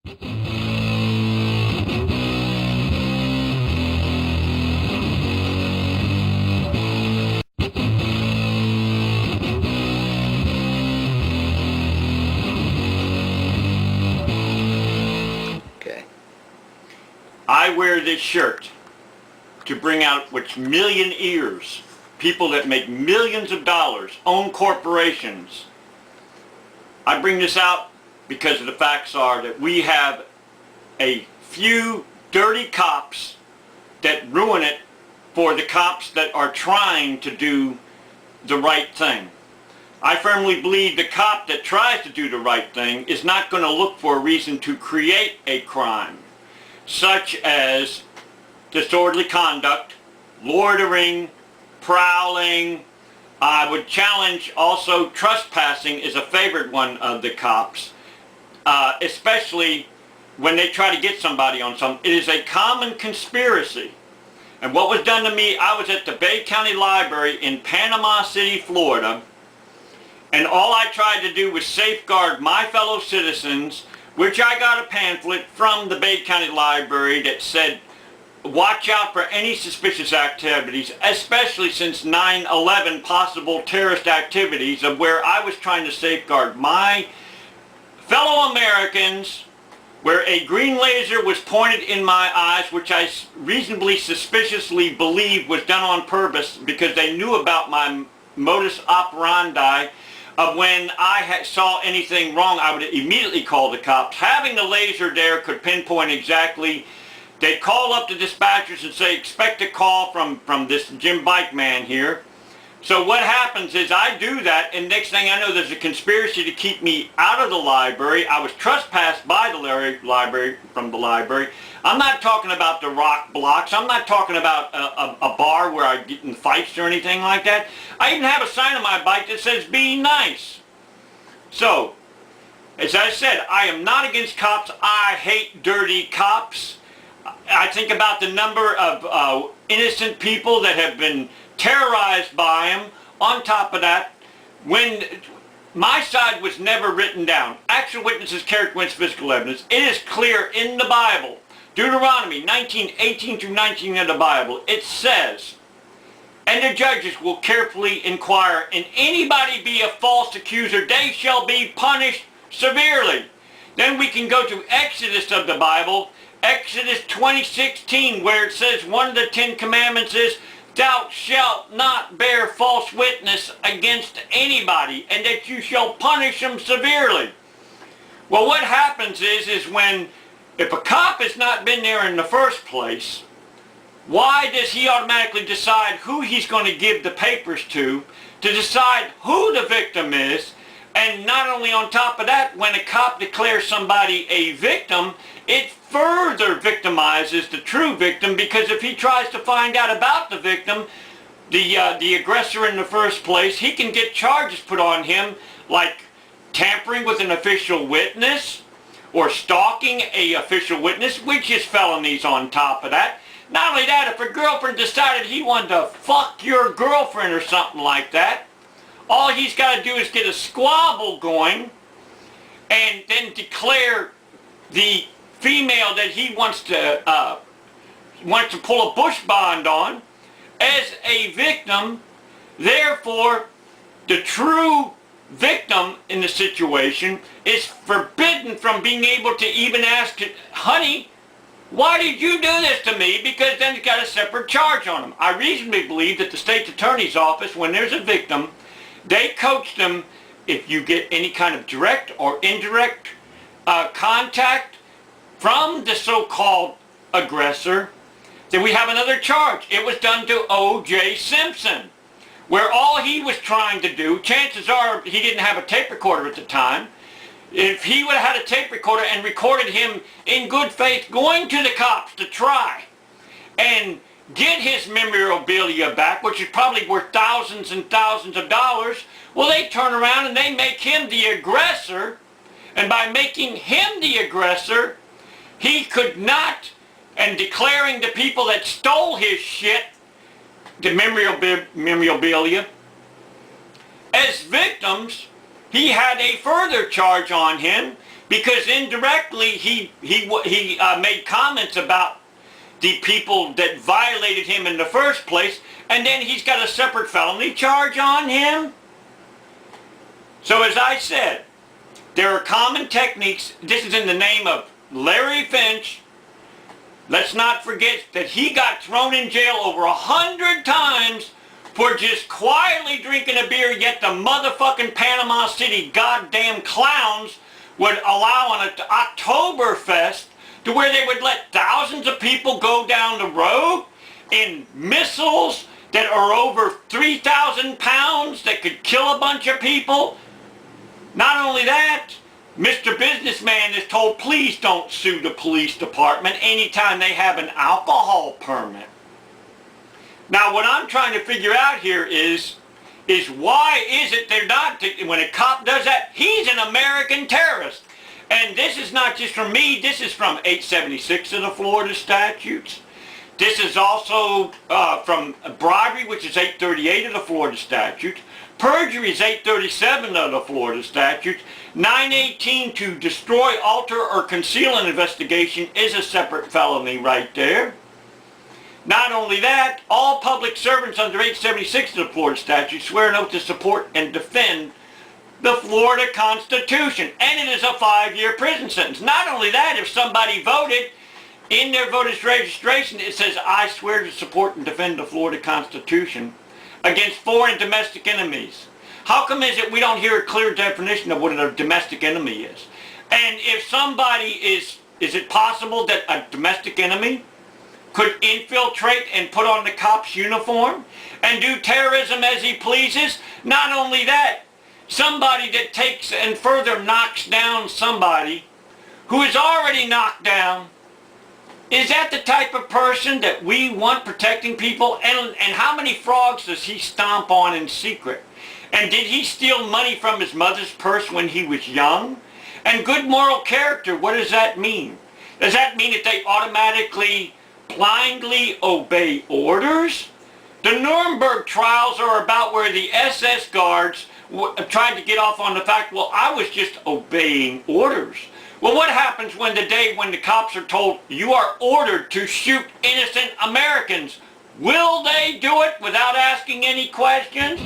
Okay. I wear this shirt to bring out which million ears, people that make millions of dollars, own corporations. I bring this out because the facts are that we have a few dirty cops that ruin it for the cops that are trying to do the right thing. I firmly believe the cop that tries to do the right thing is not going to look for a reason to create a crime, such as disorderly conduct, loitering, prowling. I would challenge also trespassing is a favorite one of the cops, especially when they try to get somebody on something. It is a common conspiracy. And what was done to me, I was at the Bay County Library in Panama City, Florida, and all I tried to do was safeguard my fellow citizens, which I got a pamphlet from the Bay County Library that said, watch out for any suspicious activities, especially since 9/11 possible terrorist activities, of where I was trying to safeguard my fellow Americans, where a green laser was pointed in my eyes, which I reasonably suspiciously believe was done on purpose because they knew about my modus operandi. When I saw anything wrong, I would immediately call the cops. Having the laser there could pinpoint exactly. They'd call up the dispatchers and say, expect a call from this Jim Bike man here. So what happens is I do that, and next thing I know, there's a conspiracy to keep me out of the library. I was trespassed by the library, from the library. I'm not talking about the rock blocks. I'm not talking about a bar where I get in fights or anything like that. I even have a sign on my bike that says, be nice. So, as I said, I am not against cops. I hate dirty cops. I think about the number of innocent people that have been terrorized by them. On top of that, when my side was never written down, actual witnesses, character witness, physical evidence, it is clear in the Bible, Deuteronomy 19:18 through 19 of the Bible, it says, and the judges will carefully inquire, and anybody be a false accuser, they shall be punished severely. Then we can go to Exodus of the Bible, Exodus 20:16, where it says one of the 10 commandments is, thou shalt not bear false witness against anybody, and that you shall punish them severely. Well, what happens is when, if a cop has not been there in the first place, why does he automatically decide who he's going to give the papers to decide who the victim is? And not only on top of that, when a cop declares somebody a victim, it further victimizes the true victim, because if he tries to find out about the victim, the aggressor in the first place, he can get charges put on him like tampering with an official witness or stalking a official witness, which is felonies on top of that. Not only that, if a girlfriend decided he wanted to fuck your girlfriend or something like that, all he's got to do is get a squabble going and then declare the female that he wants to pull a bush bond on as a victim. Therefore, the true victim in the situation is forbidden from being able to even ask, honey, why did you do this to me? Because then he's got a separate charge on him. I reasonably believe that the state attorney's office, when there's a victim, they coach them, if you get any kind of direct or indirect contact from the so-called aggressor, then we have another charge. It was done to O.J. Simpson, where all he was trying to do, chances are he didn't have a tape recorder at the time. If he would have had a tape recorder and recorded him in good faith going to the cops to try and get his memorabilia back, which is probably worth thousands and thousands of dollars, well, they turn around and they make him the aggressor, and by making him the aggressor, he could not, and declaring the people that stole his shit, the memorabilia, as victims, he had a further charge on him because indirectly he made comments about the people that violated him in the first place, and then he's got a separate felony charge on him. So as I said, there are common techniques. This is in the name of Larry Finch. Let's not forget that he got thrown in jail over 100 times for just quietly drinking a beer, yet the motherfucking Panama City goddamn clowns would allow an Oktoberfest to where they would let thousands of people go down the road in missiles that are over 3,000 pounds that could kill a bunch of people. Not only that, Mr. Businessman is told, please don't sue the police department anytime they have an alcohol permit. Now what I'm trying to figure out here is why is it they're not, when a cop does that, he's an American terrorist. And this is not just from me, this is from 876 of the Florida statutes. This is also from bribery, which is 838 of the Florida statutes. Perjury is 837 of the Florida statutes. 918 to destroy, alter, or conceal an investigation is a separate felony right there. Not only that, all public servants under 876 of the Florida statute swear an oath to support and defend the Florida Constitution, and it is a 5-year prison sentence. Not only that, if somebody voted, in their voter's registration it says, I swear to support and defend the Florida Constitution against foreign domestic enemies. How come is it we don't hear a clear definition of what a domestic enemy is? And if somebody is it possible that a domestic enemy could infiltrate and put on the cop's uniform and do terrorism as he pleases? Not only that, somebody that takes and further knocks down somebody who is already knocked down, is that the type of person that we want protecting people? And how many frogs does he stomp on in secret? And did he steal money from his mother's purse when he was young? And good moral character, what does that mean? Does that mean that they automatically blindly obey orders? The Nuremberg trials are about where the SS guards tried to get off on the fact, well, I was just obeying orders. Well, what happens when the cops are told you are ordered to shoot innocent Americans? Will they do it without asking any questions?